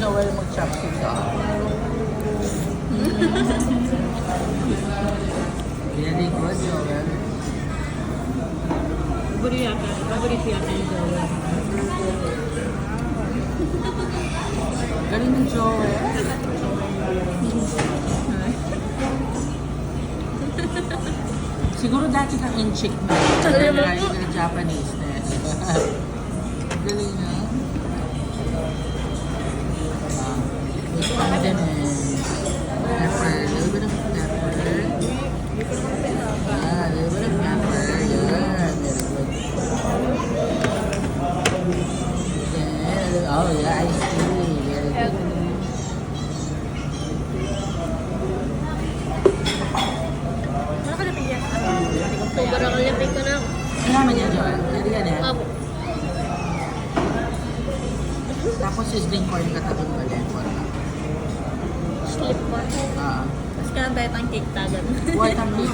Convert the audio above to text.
Joel mag-chopstick ako. Very good, Joel. Paborito yata yung Joel. Galing ng Joel. Siguro dati kang in-chick na. Galing ka ng Japanese na. Galing na. And then, pepper. A little bit of pepper. A little bit of pepper. Yeah, very good. Then, oh yeah, I see. Very good. Ano ka napigyan? Sobrang kalipin ko na. Ano naman yan, Joel? Hindi ka din. Apo. Tapos sizzling corn katabi mo ulit. Slip ko. Ah. Tapos kaya tayo pang cake tagan. White ano yun?